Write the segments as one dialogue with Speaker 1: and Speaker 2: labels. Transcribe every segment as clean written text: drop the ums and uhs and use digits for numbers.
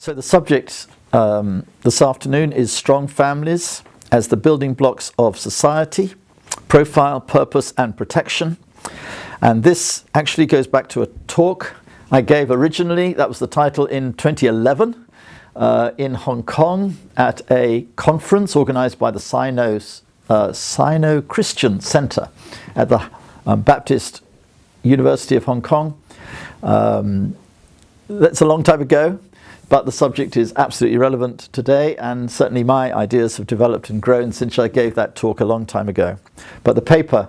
Speaker 1: So the subject this afternoon is strong families as the building blocks of society, profile, purpose and protection. And this actually goes back to a talk I gave originally. That was the title in 2011 in Hong Kong at a conference organized by the Sino-Christian Center at the Baptist University of Hong Kong. That's a long time ago, but the subject is absolutely relevant today, and certainly my ideas have developed and grown since I gave that talk a long time ago. But the paper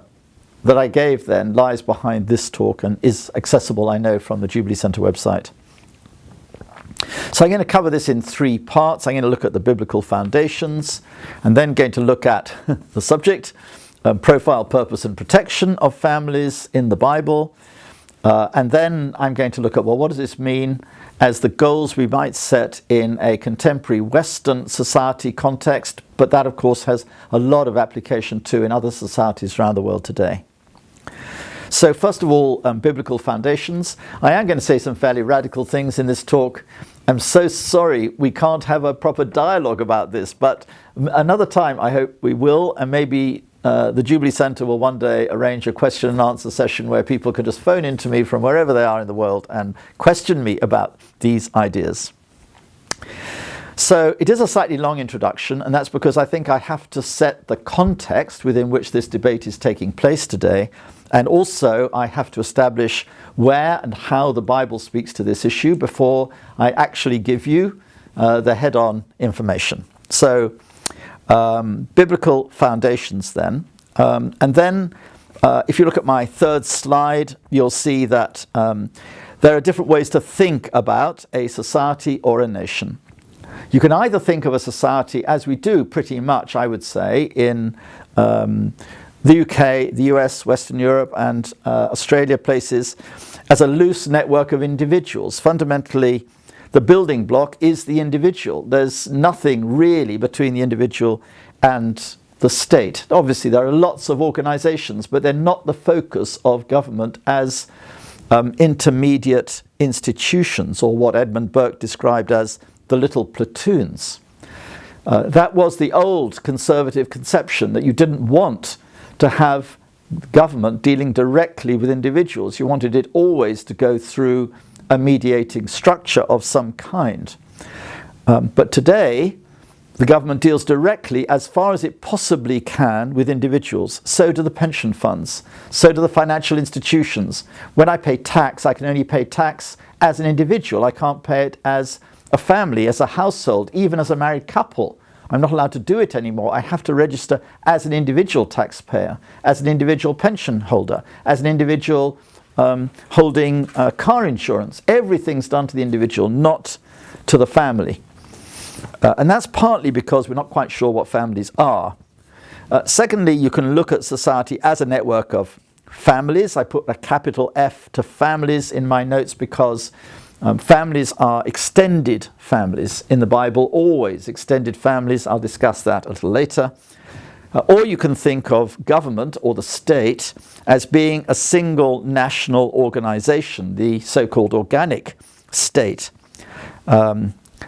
Speaker 1: that I gave then lies behind this talk and is accessible, I know, from the Jubilee Centre website. So I'm going to cover this in three parts. I'm going to look at the biblical foundations, and then going to look at the subject, profile, purpose and protection of families in the Bible. And then I'm going to look at, well, what does this mean as the goals we might set in a contemporary Western society context, but that of course has a lot of application too in other societies around the world today. So first of all, biblical foundations. I am going to say some fairly radical things in this talk. I'm so sorry we can't have a proper dialogue about this, but another time I hope we will, and maybe the Jubilee Centre will one day arrange a question and answer session where people can just phone in to me from wherever they are in the world and question me about these ideas. So it is a slightly long introduction, and that's because I think I have to set the context within which this debate is taking place today, and also I have to establish where and how the Bible speaks to this issue before I actually give you the head-on information. So biblical foundations then. And then if you look at my third slide, you'll see that there are different ways to think about a society or a nation. You can either think of a society, as we do pretty much, I would say, in the UK, the US, Western Europe and Australia places, as a loose network of individuals. Fundamentally, the building block is the individual. There's nothing really between the individual and the state. Obviously, there are lots of organizations, but they're not the focus of government as intermediate institutions, or what Edmund Burke described as the little platoons. That was the old conservative conception, that you didn't want to have government dealing directly with individuals. You wanted it always to go through a mediating structure of some kind. But today, the government deals directly, as far as it possibly can, with individuals. So do the pension funds. So do the financial institutions. When I pay tax, I can only pay tax as an individual. I can't pay it as a family, as a household, even as a married couple. I'm not allowed to do it anymore. I have to register as an individual taxpayer, as an individual pension holder, as an individual holding car insurance. Everything's done to the individual, not to the family. And that's partly because we're not quite sure what families are. Secondly, you can look at society as a network of families. I put a capital F to families in my notes because families are extended families in the Bible, always extended families. I'll discuss that a little later. Or you can think of government or the state as being a single national organization, the so-called organic state.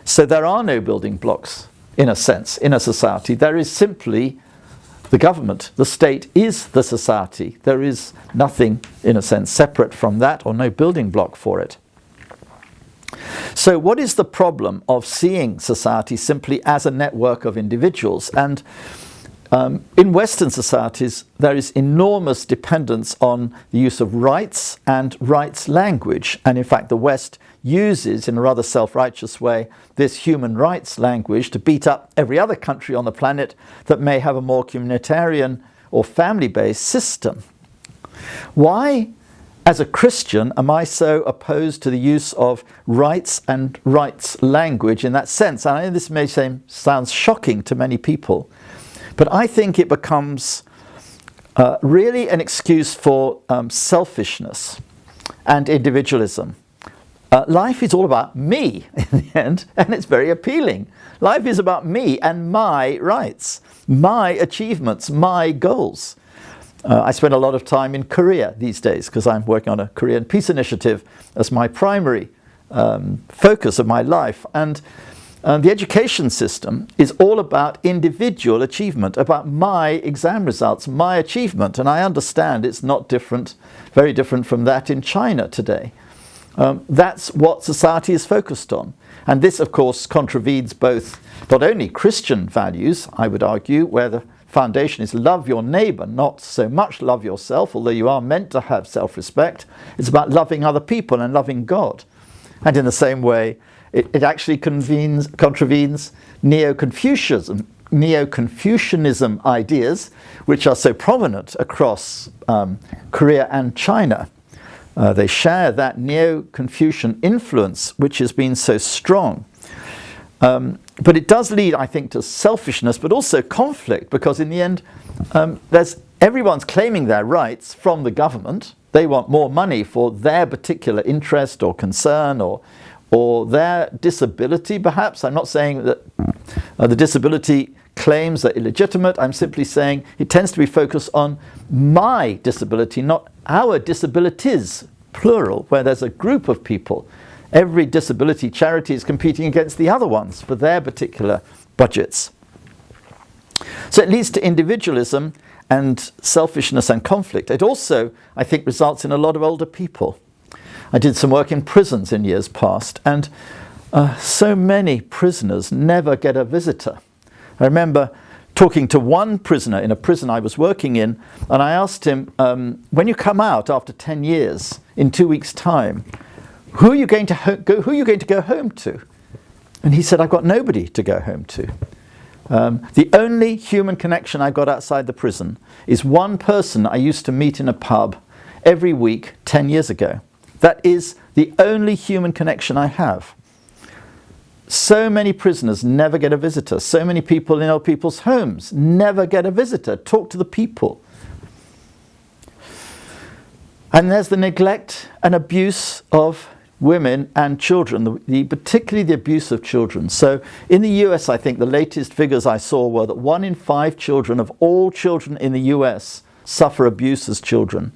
Speaker 1: So there are no building blocks, in a sense, in a society. There is simply the government. The state is the society. There is nothing, in a sense, separate from that, or no building block for it. So what is the problem of seeing society simply as a network of individuals? And in Western societies, there is enormous dependence on the use of rights and rights language. And in fact, the West uses, in a rather self-righteous way, this human rights language to beat up every other country on the planet that may have a more communitarian or family-based system. Why, as a Christian, am I so opposed to the use of rights and rights language in that sense? And I know this may sound shocking to many people, but I think it becomes really an excuse for selfishness and individualism. Life is all about me in the end, and it's very appealing. Life is about me and my rights, my achievements, my goals. I spend a lot of time in Korea these days because I'm working on a Korean peace initiative as my primary focus of my life. And the education system is all about individual achievement, about my exam results, my achievement. And I understand it's not different, very different from that in China today. That's what society is focused on. And this, of course, contravenes both not only Christian values, I would argue, where the foundation is love your neighbour, not so much love yourself, although you are meant to have self-respect. It's about loving other people and loving God. And in the same way, it actually contravenes Neo-Confucianism ideas, which are so prominent across Korea and China. They share that Neo-Confucian influence, which has been so strong. But it does lead, I think, to selfishness, but also conflict, because in the end, everyone's claiming their rights from the government. They want more money for their particular interest or concern or their disability, perhaps. I'm not saying that the disability claims are illegitimate. I'm simply saying it tends to be focused on my disability, not our disabilities, plural, where there's a group of people. Every disability charity is competing against the other ones for their particular budgets. So it leads to individualism and selfishness and conflict. It also, I think, results in a lot of older people. I did some work in prisons in years past, and so many prisoners never get a visitor. I remember talking to one prisoner in a prison I was working in, and I asked him, when you come out after 10 years, in 2 weeks' time, who are you going to go home to? And he said, I've got nobody to go home to. The only human connection I got outside the prison is one person I used to meet in a pub every week 10 years ago. That is the only human connection I have. So many prisoners never get a visitor. So many people in old people's homes never get a visitor. Talk to the people. And there's the neglect and abuse of women and children, particularly the abuse of children. So in the US, I think the latest figures I saw were that 1 in 5 children of all children in the US suffer abuse as children.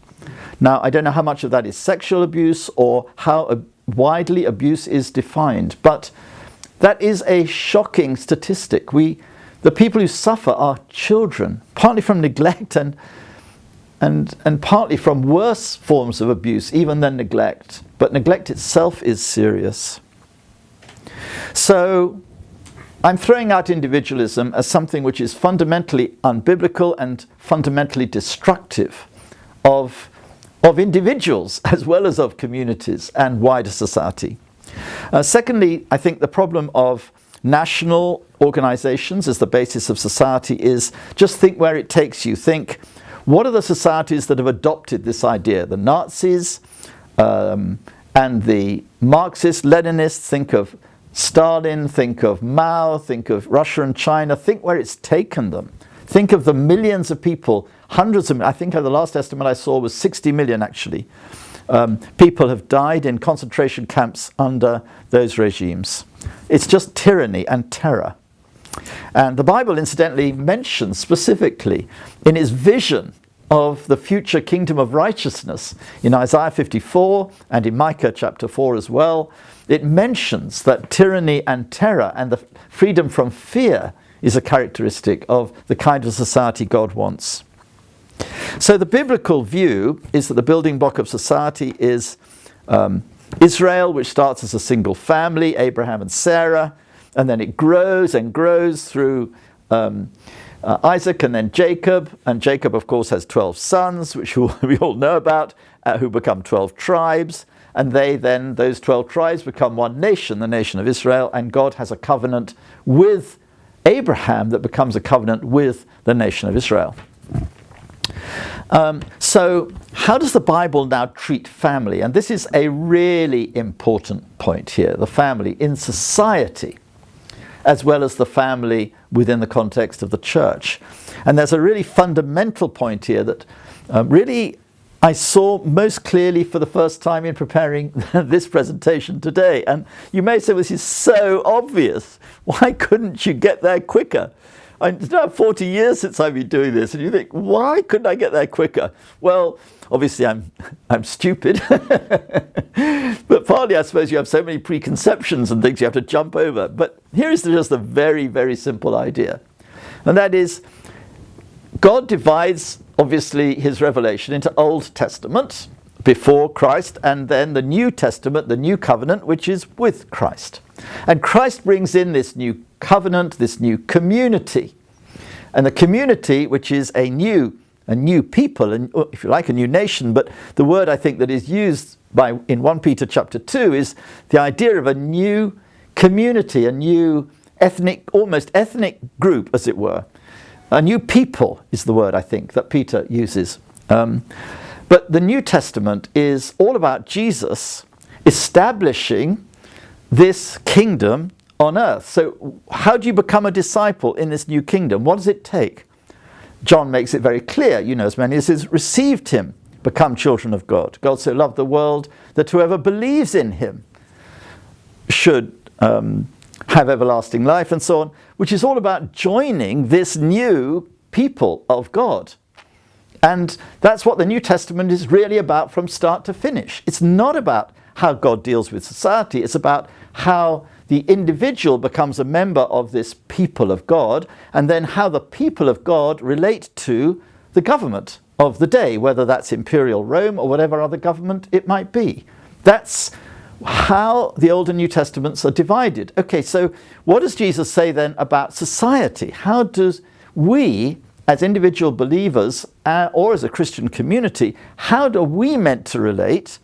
Speaker 1: Now, I don't know how much of that is sexual abuse or how widely abuse is defined, but that is a shocking statistic. The people who suffer are children, partly from neglect and partly from worse forms of abuse, even than neglect. But neglect itself is serious. So I'm throwing out individualism as something which is fundamentally unbiblical and fundamentally destructive of individuals as well as of communities and wider society. Secondly, I think the problem of national organizations as the basis of society is just think where it takes you. Think, what are the societies that have adopted this idea? The Nazis and the Marxists, Leninists. Think of Stalin, think of Mao, think of Russia and China. Think where it's taken them. Think of the millions of people, hundreds of, I think the last estimate I saw was 60 million actually. People have died in concentration camps under those regimes. It's just tyranny and terror. And the Bible incidentally mentions specifically in its vision of the future kingdom of righteousness in Isaiah 54 and in Micah chapter 4 as well, it mentions that tyranny and terror and the freedom from fear is a characteristic of the kind of society God wants. So the biblical view is that the building block of society is Israel, which starts as a single family, Abraham and Sarah, and then it grows and grows through Isaac and then Jacob. And Jacob, of course, has 12 sons, which we all know about, who become 12 tribes. And those 12 tribes become one nation, the nation of Israel. And God has a covenant with Abraham that becomes a covenant with the nation of Israel. So how does the Bible now treat family? And this is a really important point here, the family in society, as well as the family within the context of the church. And there's a really fundamental point here that really I saw most clearly for the first time in preparing this presentation today. And you may say, this is so obvious. Why couldn't you get there quicker? It's now 40 years since I've been doing this, and you think, why couldn't I get there quicker? Well, obviously I'm stupid, but partly I suppose you have so many preconceptions and things you have to jump over. But here is just a very, very simple idea, and that is God divides, obviously, his revelation into Old Testament, before Christ, and then the New Testament, the New Covenant, which is with Christ. And Christ brings in this new covenant, this new community. And the community, which is a new people, and if you like, a new nation, but the word I think that is used in 1 Peter chapter 2 is the idea of a new community, a new almost ethnic group, as it were. A new people is the word, I think, that Peter uses. But the New Testament is all about Jesus establishing this kingdom on earth. So how do you become a disciple in this new kingdom? What does it take? John makes it very clear, as many as has received him become children of God. God so loved the world that whoever believes in him should have everlasting life, and so on, which is all about joining this new people of God. And that's what the New Testament is really about from start to finish. It's not about how God deals with society. It's about how the individual becomes a member of this people of God, and then how the people of God relate to the government of the day, whether that's imperial Rome or whatever other government it might be. That's how the Old and New Testaments are divided. Okay, so what does Jesus say then about society? How does we, as individual believers or as a Christian community, how are we meant to relate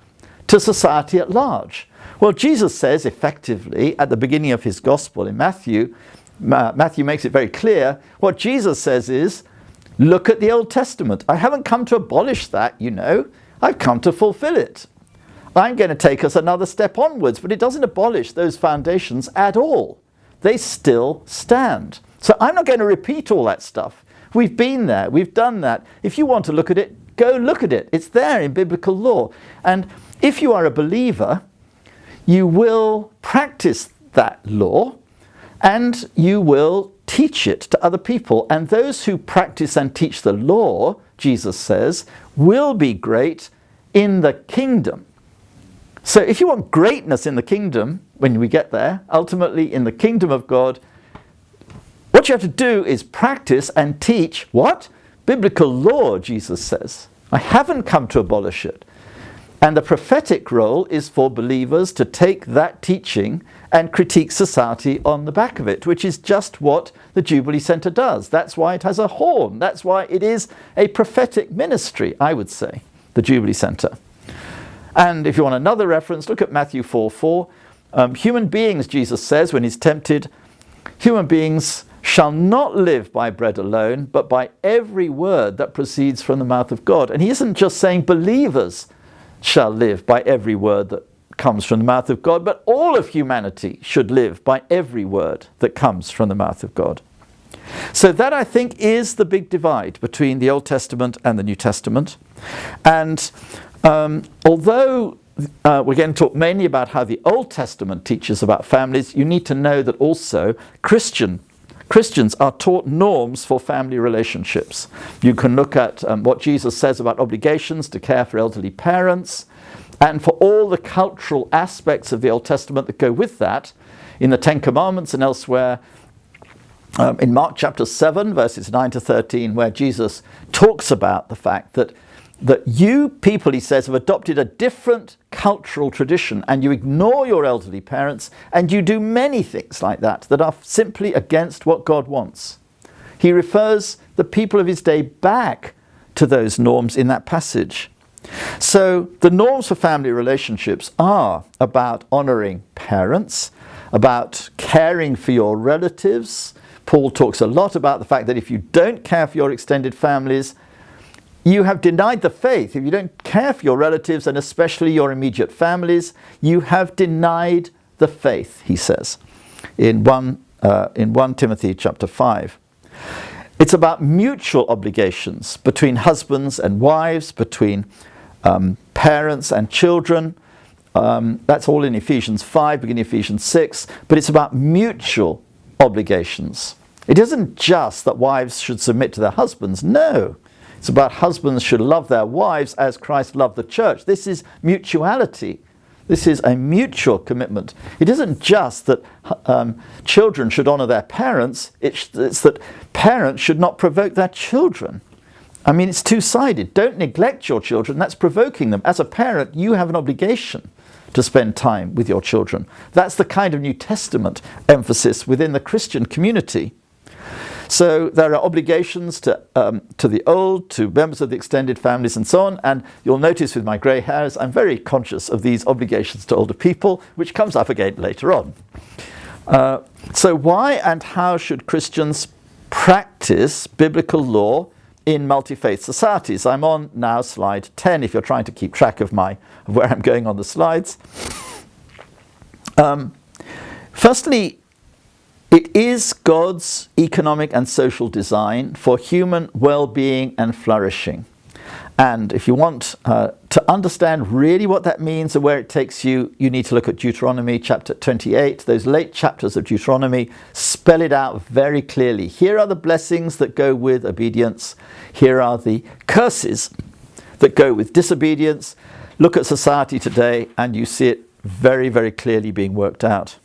Speaker 1: to society at large? Well, Jesus says effectively at the beginning of his gospel in Matthew makes it very clear. What Jesus says is, look at the Old Testament. I haven't come to abolish that, I've come to fulfill it. I'm going to take us another step onwards, but it doesn't abolish those foundations at all. They still stand. So I'm not going to repeat all that stuff. We've been there, we've done that. If you want to look at it, go look at it. It's there in biblical law. And if you are a believer, you will practice that law and you will teach it to other people. And those who practice and teach the law, Jesus says, will be great in the kingdom. So if you want greatness in the kingdom, when we get there, ultimately in the kingdom of God, what you have to do is practice and teach what? Biblical law, Jesus says. I haven't come to abolish it. And the prophetic role is for believers to take that teaching and critique society on the back of it, which is just what the Jubilee Centre does. That's why it has a horn. That's why it is a prophetic ministry, I would say, the Jubilee Centre. And if you want another reference, look at Matthew 4:4. Human beings, Jesus says, when he's tempted, human beings shall not live by bread alone, but by every word that proceeds from the mouth of God. And he isn't just saying believers shall live by every word that comes from the mouth of God, but all of humanity should live by every word that comes from the mouth of God. So that, I think, is the big divide between the Old Testament and the New Testament. And although we're going to talk mainly about how the Old Testament teaches about families, you need to know that also Christians are taught norms for family relationships. You can look at what Jesus says about obligations to care for elderly parents, and for all the cultural aspects of the Old Testament that go with that, in the Ten Commandments and elsewhere, in Mark chapter 7, verses 9 to 13, where Jesus talks about the fact that you people, he says, have adopted a different cultural tradition, and you ignore your elderly parents, and you do many things like that are simply against what God wants. He refers the people of his day back to those norms in that passage. So the norms for family relationships are about honouring parents, about caring for your relatives. Paul talks a lot about the fact that if you don't care for your extended families, you have denied the faith. If you don't care for your relatives, and especially your immediate families, you have denied the faith, he says, in 1 Timothy chapter 5. It's about mutual obligations between husbands and wives, between parents and children. That's all in Ephesians 5, beginning of Ephesians 6. But it's about mutual obligations. It isn't just that wives should submit to their husbands. No. It's about husbands should love their wives as Christ loved the church. This is mutuality. This is a mutual commitment. It isn't just that children should honour their parents. It's that parents should not provoke their children. I mean, it's two-sided. Don't neglect your children. That's provoking them. As a parent, you have an obligation to spend time with your children. That's the kind of New Testament emphasis within the Christian community. So there are obligations to the old, to members of the extended families and so on, and you'll notice with my grey hairs I'm very conscious of these obligations to older people, which comes up again later on. So why and how should Christians practice biblical law in multi-faith societies? I'm on now slide 10 if you're trying to keep track of where I'm going on the slides. Firstly, it is God's economic and social design for human well-being and flourishing. And if you want to understand really what that means and where it takes you, you need to look at Deuteronomy chapter 28. Those late chapters of Deuteronomy spell it out very clearly. Here are the blessings that go with obedience. Here are the curses that go with disobedience. Look at society today and you see it very, very clearly being worked out.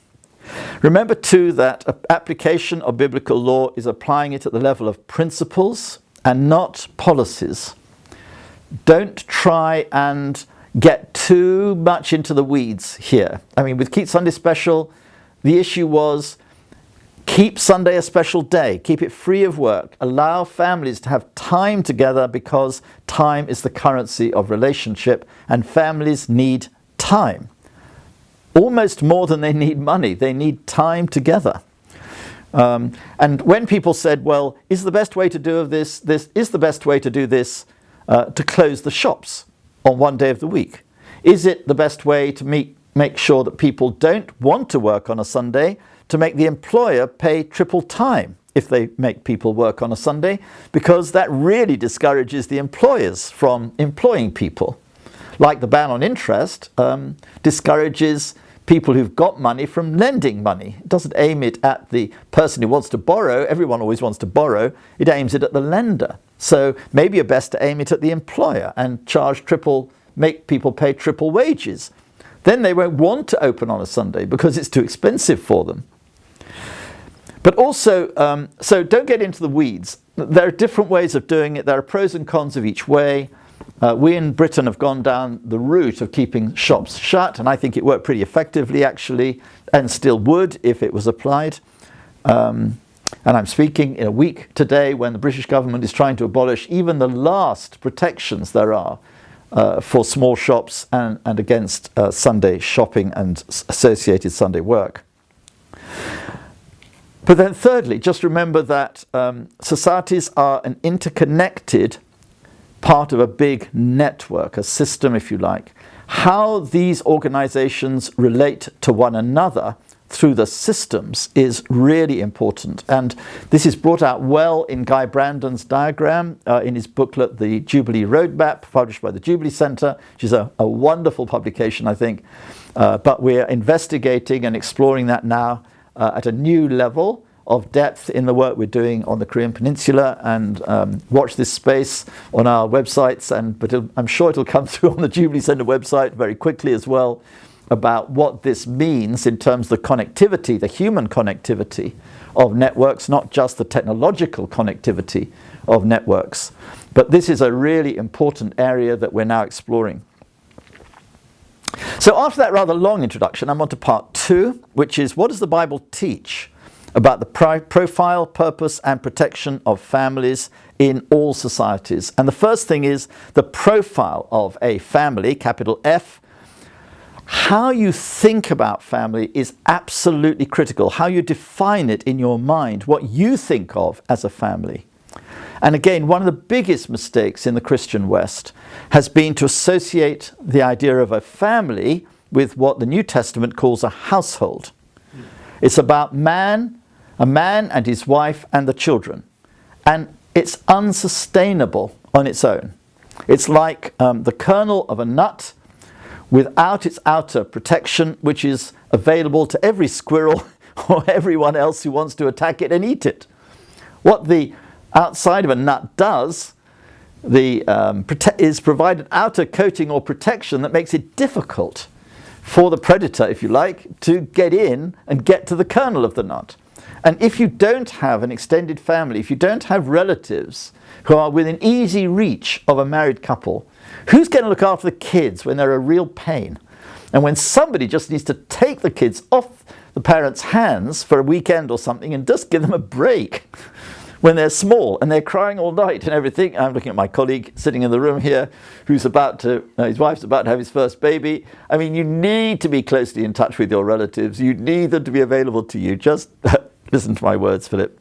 Speaker 1: Remember too that application of biblical law is applying it at the level of principles and not policies. Don't try and get too much into the weeds here. I mean, with Keep Sunday Special, the issue was keep Sunday a special day, keep it free of work, allow families to have time together because time is the currency of relationship and families need time. Almost more than they need money. They need time together. And when people said, well, is the best way to do this to close the shops on one day of the week? Is it the best way to make sure that people don't want to work on a Sunday, to make the employer pay triple time if they make people work on a Sunday? Because that really discourages the employers from employing people. Like the ban on interest discourages people who've got money from lending money. It doesn't aim it at the person who wants to borrow. Everyone always wants to borrow. It aims it at the lender. So maybe you're best to aim it at the employer and make people pay triple wages. Then they won't want to open on a Sunday because it's too expensive for them. But also, so don't get into the weeds. There are different ways of doing it. There are pros and cons of each way. We in Britain have gone down the route of keeping shops shut, and I think it worked pretty effectively actually, and still would if it was applied. And I'm speaking in a week today when the British government is trying to abolish even the last protections there are for small shops and against Sunday shopping and associated Sunday work. But then thirdly, just remember that societies are an interconnected part of a big network, a system if you like. How these organizations relate to one another through the systems is really important, and this is brought out well in Guy Brandon's diagram in his booklet The Jubilee Roadmap, published by the Jubilee Centre, which is a wonderful publication I think, but we're investigating and exploring that now at a new level of depth in the work we're doing on the Korean Peninsula, and watch this space on our websites, but I'm sure it'll come through on the Jubilee Centre website very quickly as well, about what this means in terms of the connectivity, the human connectivity of networks, not just the technological connectivity of networks. But this is a really important area that we're now exploring. So after that rather long introduction, I'm on to part 2, which is what does the Bible teach about the profile, purpose and protection of families in all societies. And the first thing is the profile of a family, capital F. How you think about family is absolutely critical. How you define it in your mind, what you think of as a family. And again, one of the biggest mistakes in the Christian West has been to associate the idea of a family with what the New Testament calls a household. It's about a man and his wife and the children. And it's unsustainable on its own. It's like the kernel of a nut without its outer protection, which is available to every squirrel or everyone else who wants to attack it and eat it. What the outside of a nut does is provide an outer coating or protection that makes it difficult for the predator, if you like, to get in and get to the kernel of the nut. And if you don't have an extended family, if you don't have relatives who are within easy reach of a married couple, who's going to look after the kids when they're a real pain? And when somebody just needs to take the kids off the parents' hands for a weekend or something and just give them a break when they're small and they're crying all night and everything. I'm looking at my colleague sitting in the room here who's his wife's about to have his first baby. I mean, you need to be closely in touch with your relatives. You need them to be available to you. Just listen to my words, Philip.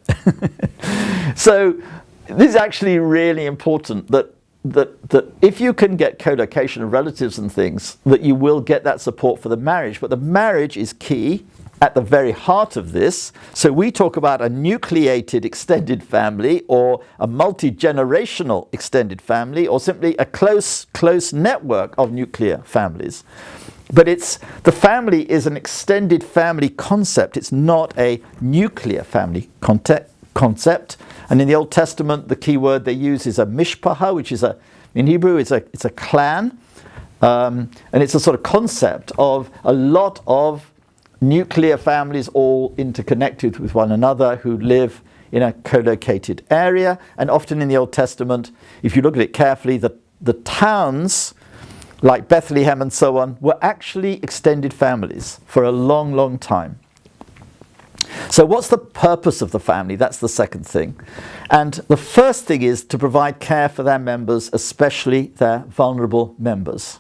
Speaker 1: So this is actually really important that if you can get co-location of relatives and things, that you will get that support for the marriage. But the marriage is key at the very heart of this. So we talk about a nucleated extended family, or a multi-generational extended family, or simply a close network of nuclear families. But the family is an extended family concept. It's not a nuclear family concept. And in the Old Testament, the key word they use is a mishpacha, which is in Hebrew, it's a clan. And it's a sort of concept of a lot of nuclear families all interconnected with one another who live in a co-located area. And often in the Old Testament, if you look at it carefully, the towns like Bethlehem and so on were actually extended families for a long, long time. So what's the purpose of the family? That's the second thing. And the first thing is to provide care for their members, especially their vulnerable members.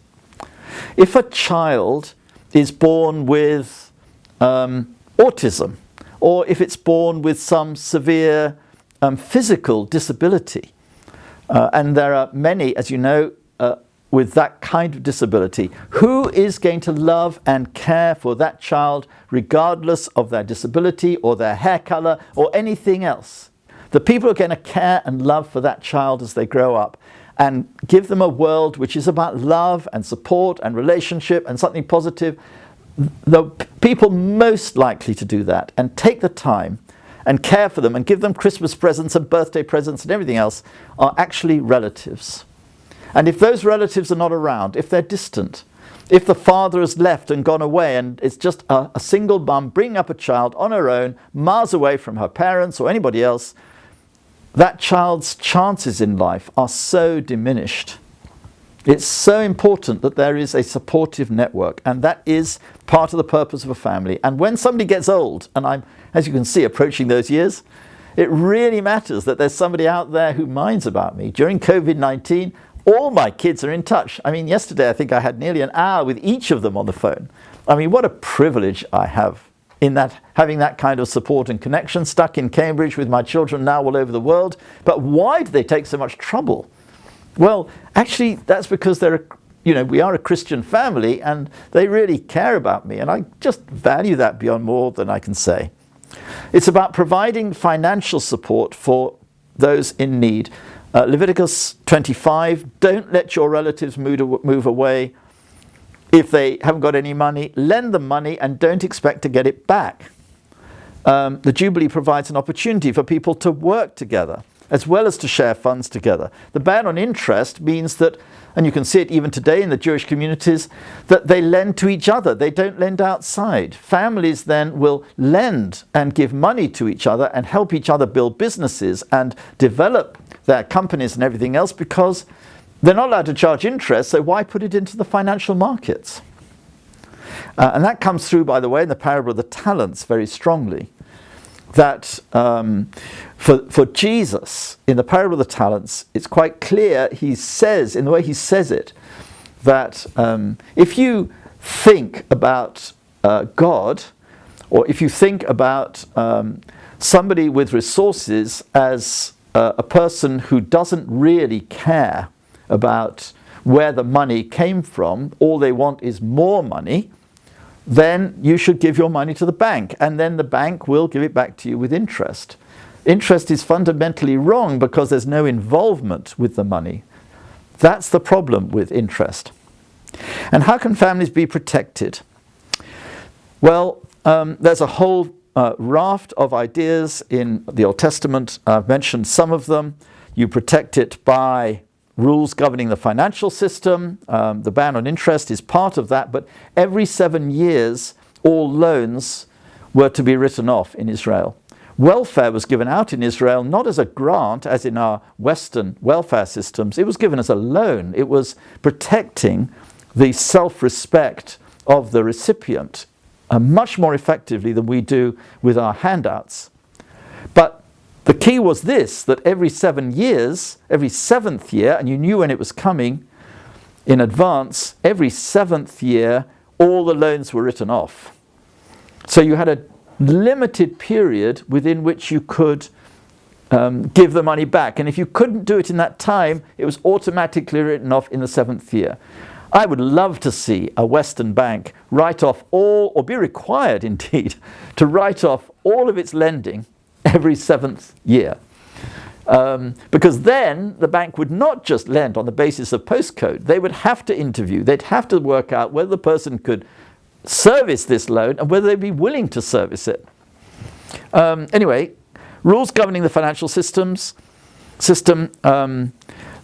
Speaker 1: If a child is born with autism, or if it's born with some severe physical disability, and there are many, as you know, with that kind of disability, who is going to love and care for that child regardless of their disability or their hair color or anything else? The people who are going to care and love for that child as they grow up and give them a world which is about love and support and relationship and something positive, the people most likely to do that and take the time and care for them and give them Christmas presents and birthday presents and everything else are actually relatives. And if those relatives are not around, if they're distant, if the father has left and gone away and it's just a single mum bringing up a child on her own, miles away from her parents or anybody else, that child's chances in life are so diminished. It's so important that there is a supportive network, and that is part of the purpose of a family. And when somebody gets old, and I'm, as you can see, approaching those years, it really matters that there's somebody out there who minds about me. During COVID-19, all my kids are in touch. I mean, yesterday I think I had nearly an hour with each of them on the phone. I mean, what a privilege I have in that, having that kind of support and connection, stuck in Cambridge with my children now all over the world. But why do they take so much trouble? Well, actually, that's because we are a Christian family and they really care about me, and I just value that beyond more than I can say. It's about providing financial support for those in need. Leviticus 25, don't let your relatives move away if they haven't got any money. Lend them money and don't expect to get it back. The Jubilee provides an opportunity for people to work together as well as to share funds together. The ban on interest means that, and you can see it even today in the Jewish communities, that they lend to each other. They don't lend outside. Families then will lend and give money to each other and help each other build businesses and develop their companies and everything else, because they're not allowed to charge interest, so why put it into the financial markets? And that comes through, by the way, in the parable of the talents very strongly. That for Jesus, in the parable of the talents, it's quite clear, he says, in the way he says it, that if you think about God, or if you think about somebody with resources as a person who doesn't really care about where the money came from, all they want is more money, then you should give your money to the bank, and then the bank will give it back to you with interest. Interest is fundamentally wrong because there's no involvement with the money. That's the problem with interest. And how can families be protected? Well, there's a whole raft of ideas in the Old Testament. I've mentioned some of them. You protect it by rules governing the financial system. The ban on interest is part of that, but every 7 years, all loans were to be written off in Israel. Welfare was given out in Israel not as a grant, as in our Western welfare systems. It was given as a loan. It was protecting the self-respect of the recipient much more effectively than we do with our handouts. But the key was this, that every 7 years, every 7th year, and you knew when it was coming in advance, every 7th year, all the loans were written off. So you had a limited period within which you could give the money back. And if you couldn't do it in that time, it was automatically written off in the 7th year. I would love to see a Western bank write off all, or be required indeed, to write off all of its lending every 7th year. Because then the bank would not just lend on the basis of postcode. They would have to interview. They'd have to work out whether the person could service this loan and whether they'd be willing to service it. Anyway, rules governing the financial system,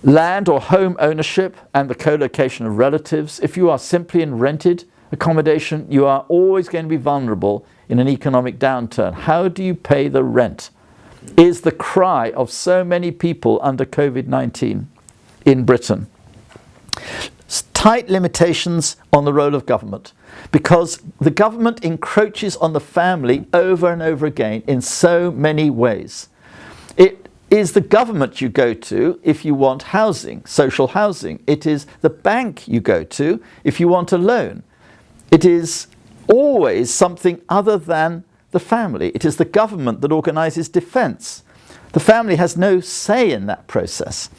Speaker 1: land or home ownership and the co-location of relatives. If you are simply in rented accommodation, you are always going to be vulnerable in an economic downturn. How do you pay the rent? Is the cry of so many people under COVID-19 in Britain. Tight limitations on the role of government, because the government encroaches on the family over and over again in so many ways. It is the government you go to if you want housing, social housing. It is the bank you go to if you want a loan. It is always something other than the family. It is the government that organises defence. The family has no say in that process.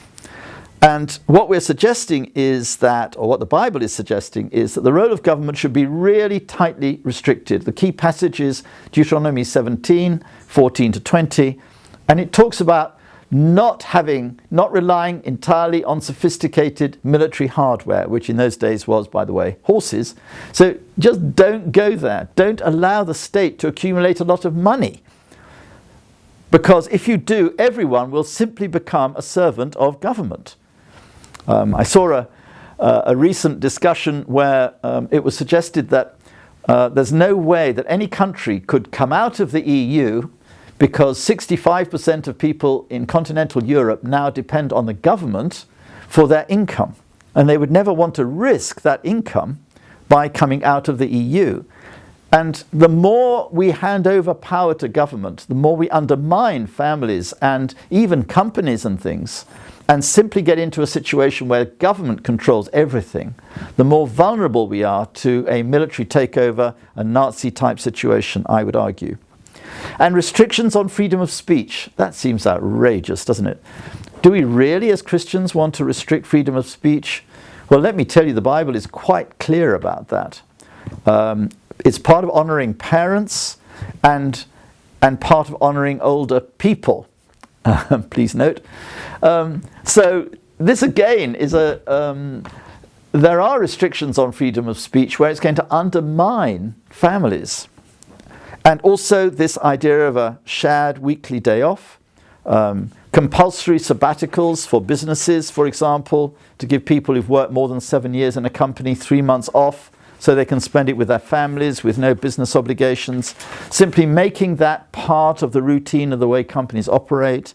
Speaker 1: And what we're suggesting is that, or what the Bible is suggesting, is that the role of government should be really tightly restricted. The key passage is Deuteronomy 17, 14 to 20, and it talks about not relying entirely on sophisticated military hardware, which in those days was, by the way, horses. So just don't go there. Don't allow the state to accumulate a lot of money. Because if you do, everyone will simply become a servant of government. I saw a recent discussion where it was suggested that there's no way that any country could come out of the EU because 65% of people in continental Europe now depend on the government for their income. And they would never want to risk that income by coming out of the EU. And the more we hand over power to government, the more we undermine families and even companies and things, and simply get into a situation where government controls everything, the more vulnerable we are to a military takeover, a Nazi-type situation, I would argue. And restrictions on freedom of speech. That seems outrageous, doesn't it? Do we really, as Christians, want to restrict freedom of speech? Well, let me tell you, the Bible is quite clear about that. It's part of honouring parents and part of honouring older people. Please note. So this again is there are restrictions on freedom of speech where it's going to undermine families. And also this idea of a shared weekly day off, compulsory sabbaticals for businesses, for example, to give people who've worked more than 7 years in a company 3 months off so they can spend it with their families with no business obligations, simply making that part of the routine of the way companies operate.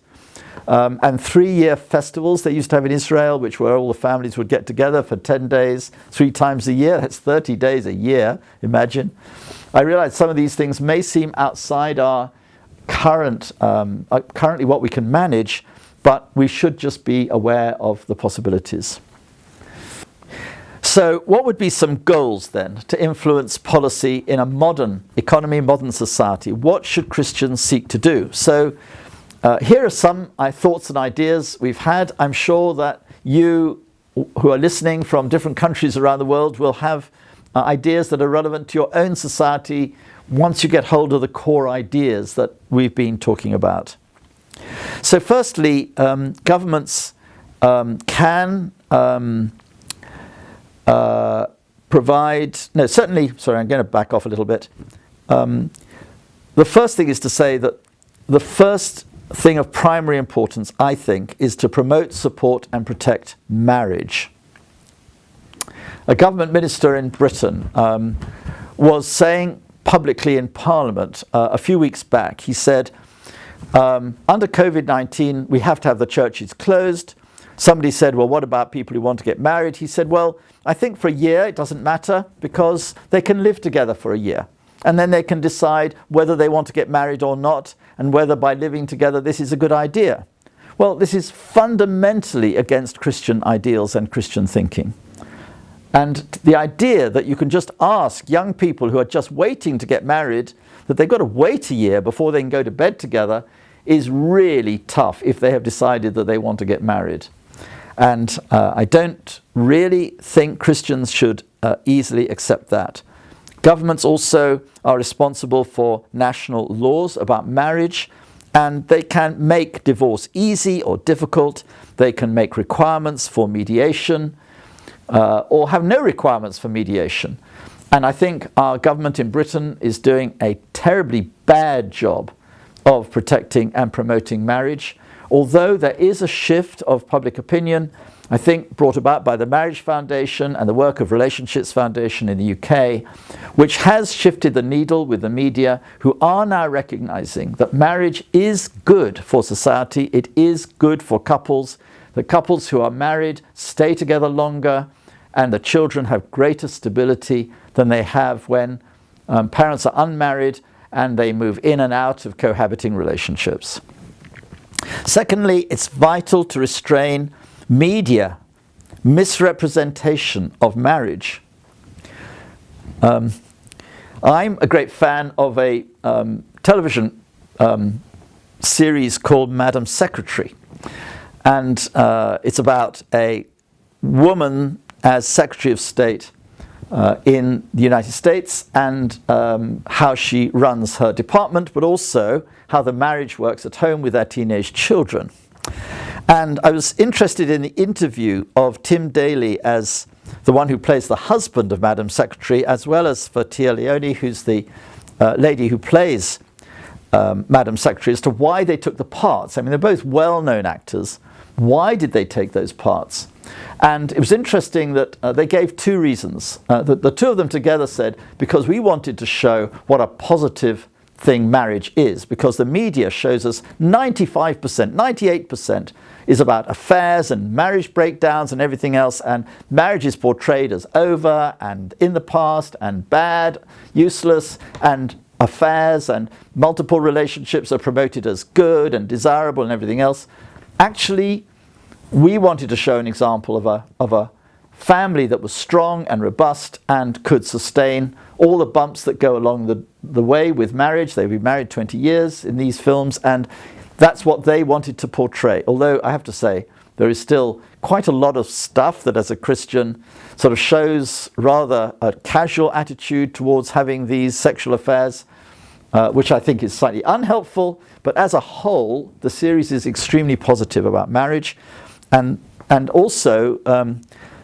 Speaker 1: And 3-year festivals they used to have in Israel, which where all the families would get together for 10 days, 3 times a year. That's 30 days a year, imagine. I realize some of these things may seem outside our currently what we can manage, but we should just be aware of the possibilities. So what would be some goals then to influence policy in a modern economy, modern society? What should Christians seek to do? So here are some thoughts and ideas we've had. I'm sure that you who are listening from different countries around the world will have ideas that are relevant to your own society once you get hold of the core ideas that we've been talking about. So firstly, governments can provide... No, certainly, sorry, I'm going to back off a little bit. The the first thing is to say that the first thing of primary importance, I think, is to promote, support and protect marriage. A government minister in Britain was saying publicly in Parliament a few weeks back, he said, under COVID-19, we have to have the churches closed. Somebody said, well, what about people who want to get married? He said, well, I think for a year it doesn't matter because they can live together for a year. And then they can decide whether they want to get married or not, and whether by living together this is a good idea. Well, this is fundamentally against Christian ideals and Christian thinking. And the idea that you can just ask young people who are just waiting to get married that they've got to wait a year before they can go to bed together is really tough if they have decided that they want to get married. And I don't really think Christians should easily accept that. Governments also are responsible for national laws about marriage, and they can make divorce easy or difficult. They can make requirements for mediation or have no requirements for mediation. And I think our government in Britain is doing a terribly bad job of protecting and promoting marriage. Although there is a shift of public opinion, I think brought about by the Marriage Foundation and the work of Relationships Foundation in the UK, which has shifted the needle with the media, who are now recognizing that marriage is good for society, it is good for couples, the couples who are married stay together longer, and the children have greater stability than they have when parents are unmarried and they move in and out of cohabiting relationships. Secondly, it's vital to restrain media misrepresentation of marriage. I'm a great fan of a television series called Madam Secretary, and it's about a woman as Secretary of State in the United States, and how she runs her department, but also how the marriage works at home with their teenage children. And I was interested in the interview of Tim Daly as the one who plays the husband of Madam Secretary, as well as for Tia Leone, who's the lady who plays Madam Secretary, as to why they took the parts. I mean, they're both well-known actors. Why did they take those parts? And it was interesting that they gave two reasons. The two of them together said, because we wanted to show what a positive thing marriage is, because the media shows us 95%, 98% is about affairs and marriage breakdowns and everything else, and marriage is portrayed as over and in the past and bad, useless, and affairs and multiple relationships are promoted as good and desirable and everything else. Actually, we wanted to show an example of a family that was strong and robust and could sustain all the bumps that go along the way with marriage. They've been married 20 years in these films, and that's what they wanted to portray. Although I have to say, there is still quite a lot of stuff that as a Christian sort of shows rather a casual attitude towards having these sexual affairs, which I think is slightly unhelpful. But as a whole, the series is extremely positive about marriage. And also,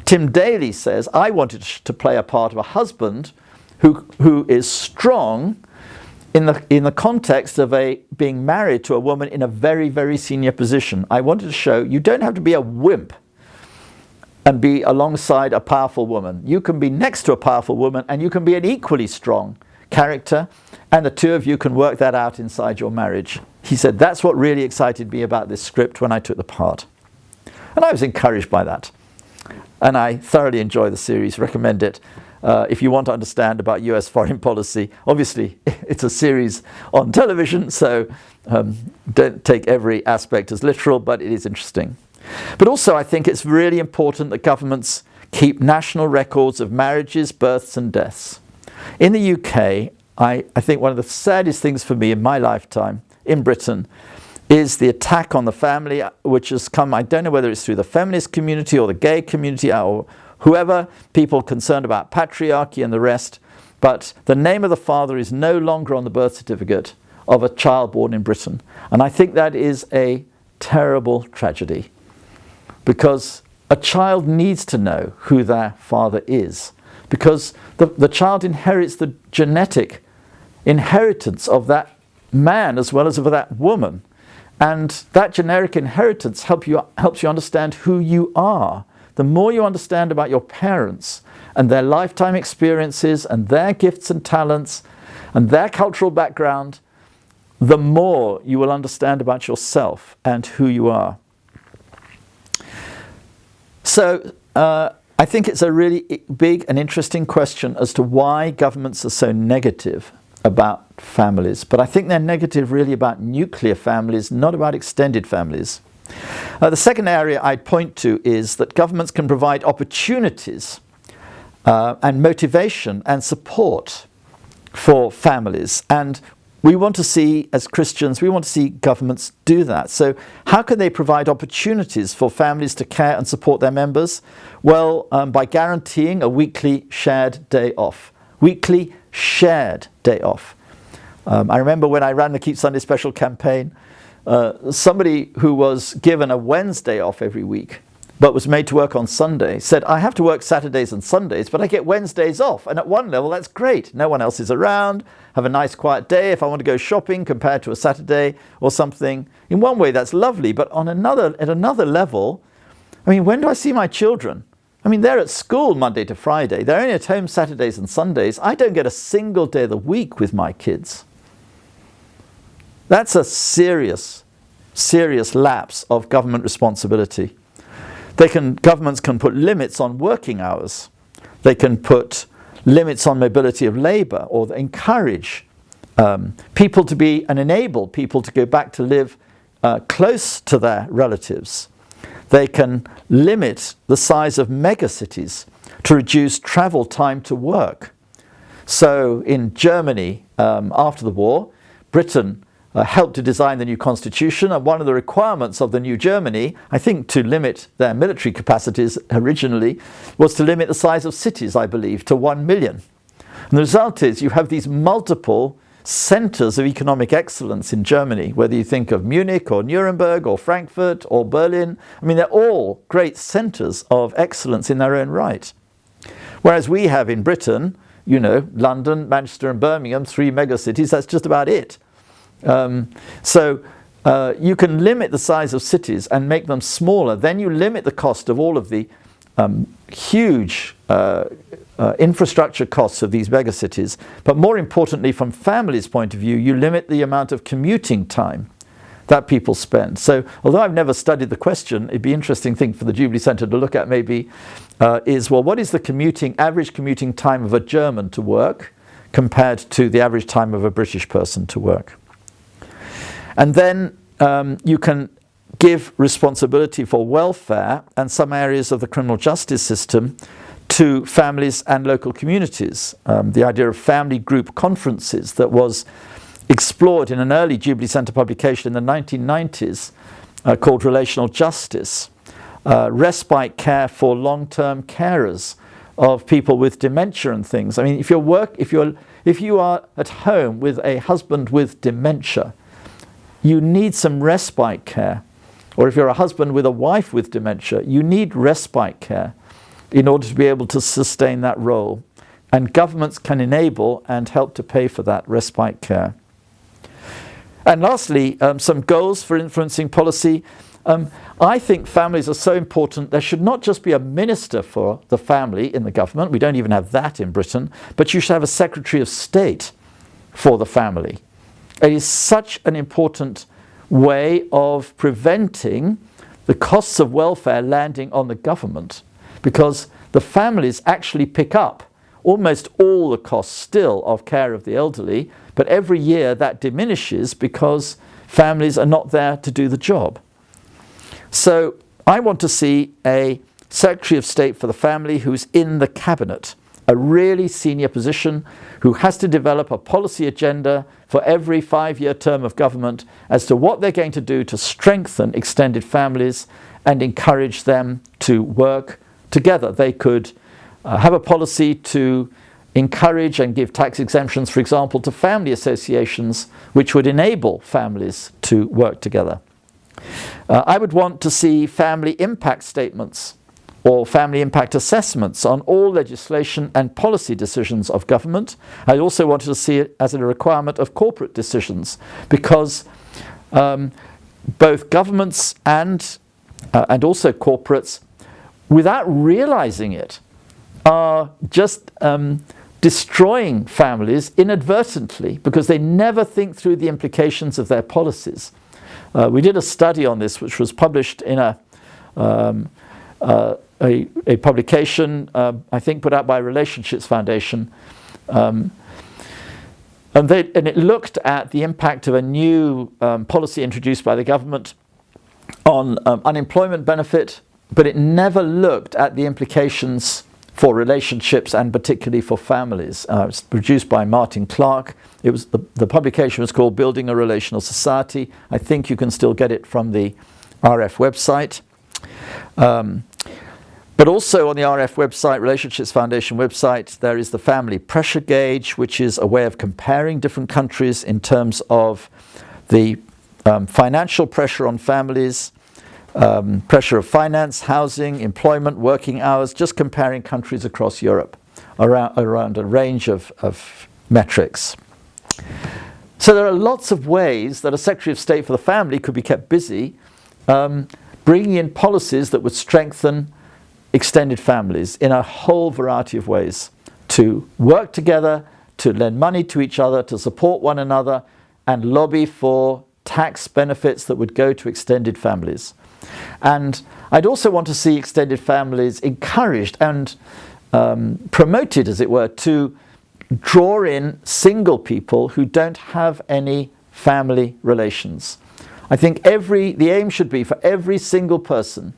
Speaker 1: Tim Daly says, I wanted to play a part of a husband who is strong in the context of being married to a woman in a very, very senior position. I wanted to show you don't have to be a wimp and be alongside a powerful woman. You can be next to a powerful woman, and you can be an equally strong character, and the two of you can work that out inside your marriage. He said, that's what really excited me about this script when I took the part. And I was encouraged by that. And I thoroughly enjoy the series, recommend it. If you want to understand about US foreign policy, obviously it's a series on television, so don't take every aspect as literal, but it is interesting. But also I think it's really important that governments keep national records of marriages, births and deaths. In the UK, I think one of the saddest things for me in my lifetime in Britain is the attack on the family, which has come, I don't know whether it's through the feminist community or the gay community or whoever, people concerned about patriarchy and the rest, but the name of the father is no longer on the birth certificate of a child born in Britain. And I think that is a terrible tragedy, because a child needs to know who their father is, because the child inherits the genetic inheritance of that man as well as of that woman. And that generic inheritance helps you understand who you are. The more you understand about your parents and their lifetime experiences and their gifts and talents and their cultural background, the more you will understand about yourself and who you are. So I think it's a really big and interesting question as to why governments are so negative about families. But I think they're negative really about nuclear families, not about extended families. The second area I'd point to is that governments can provide opportunities and motivation and support for families. And we want to see, as Christians, we want to see governments do that. So how can they provide opportunities for families to care and support their members? Well, by guaranteeing a weekly shared day off. Weekly shared day off. I remember when I ran the Keep Sunday Special campaign, somebody who was given a Wednesday off every week but was made to work on Sunday said, I have to work Saturdays and Sundays, but I get Wednesdays off. And at one level, that's great. No one else is around. Have a nice quiet day if I want to go shopping compared to a Saturday or something. In one way, that's lovely. But at another level, I mean, when do I see my children? I mean, they're at school Monday to Friday. They're only at home Saturdays and Sundays. I don't get a single day of the week with my kids. That's a serious lapse of government responsibility. Governments can put limits on working hours. They can put limits on mobility of labour, or encourage people to be and enable people to go back to live close to their relatives. They can limit the size of megacities to reduce travel time to work. So in Germany, after the war, Britain helped to design the new constitution, and one of the requirements of the new Germany, I think to limit their military capacities originally, was to limit the size of cities, I believe, to 1 million. And the result is you have these multiple centres of economic excellence in Germany, whether you think of Munich or Nuremberg or Frankfurt or Berlin. I mean, they're all great centres of excellence in their own right. Whereas we have in Britain, you know, London, Manchester and Birmingham, 3 megacities, that's just about it. So you can limit the size of cities and make them smaller. Then you limit the cost of all of the huge infrastructure costs of these megacities. But more importantly, from families' point of view, you limit the amount of commuting time that people spend. So although I've never studied the question, it'd be an interesting thing for the Jubilee Centre to look at maybe is, well, what is the average commuting time of a German to work compared to the average time of a British person to work? And then you can give responsibility for welfare and some areas of the criminal justice system to families and local communities. The idea of family group conferences that was explored in an early Jubilee Centre publication in the 1990s called Relational Justice. Respite care for long-term carers of people with dementia and things. I mean, if you are at home with a husband with dementia, you need some respite care. Or if you're a husband with a wife with dementia, you need respite care in order to be able to sustain that role. And governments can enable and help to pay for that respite care. And lastly, some goals for influencing policy. I think families are so important. There should not just be a minister for the family in the government. We don't even have that in Britain. But you should have a Secretary of State for the family. It is such an important way of preventing the costs of welfare landing on the government, because the families actually pick up almost all the costs still of care of the elderly, but every year that diminishes because families are not there to do the job. So I want to see a Secretary of State for the family who's in the cabinet, a really senior position, who has to develop a policy agenda for every 5-year term of government as to what they're going to do to strengthen extended families and encourage them to work together. They could have a policy to encourage and give tax exemptions, for example, to family associations, which would enable families to work together. I would want to see family impact statements or family impact assessments on all legislation and policy decisions of government. I also wanted to see it as a requirement of corporate decisions, because both governments and also corporates, without realizing it, are just destroying families inadvertently, because they never think through the implications of their policies. We did a study on this, which was published in a publication, I think, put out by Relationships Foundation, and it looked at the impact of a new policy introduced by the government on unemployment benefit, but it never looked at the implications for relationships and particularly for families. It's produced by Martin Clark. It was the publication was called Building a Relational Society. I think you can still get it from the RF website. But also on the RF website, Relationships Foundation website, there is the family pressure gauge, which is a way of comparing different countries in terms of the financial pressure on families, pressure of finance, housing, employment, working hours, just comparing countries across Europe around a range of metrics. So there are lots of ways that a Secretary of State for the Family could be kept busy bringing in policies that would strengthen extended families in a whole variety of ways, to work together, to lend money to each other, to support one another, and lobby for tax benefits that would go to extended families. And I'd also want to see extended families encouraged and promoted, as it were, to draw in single people who don't have any family relations. I think the aim should be for every single person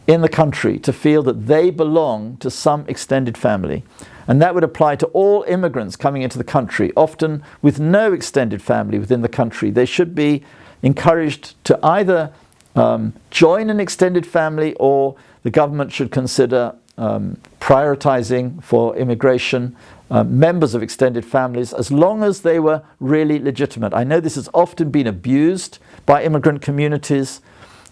Speaker 1: in the country to feel that they belong to some extended family. And that would apply to all immigrants coming into the country, often with no extended family within the country. They should be encouraged to either join an extended family, or the government should consider prioritizing for immigration members of extended families, as long as they were really legitimate. I know this has often been abused by immigrant communities,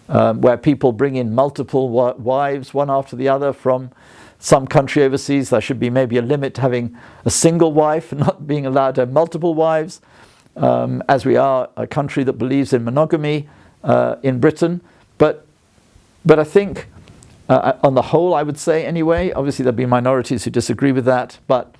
Speaker 1: where people bring in multiple wives, one after the other, from some country overseas. There should be maybe a limit to having a single wife and not being allowed to have multiple wives, as we are a country that believes in monogamy in Britain. But I think, on the whole, I would say anyway, obviously there'll be minorities who disagree with that, but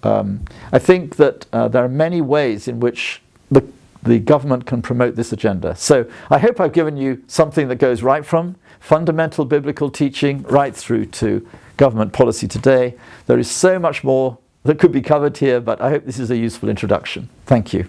Speaker 1: I think that there are many ways in which the government can promote this agenda. So I hope I've given you something that goes right from fundamental biblical teaching right through to government policy today. There is so much more that could be covered here, but I hope this is a useful introduction. Thank you.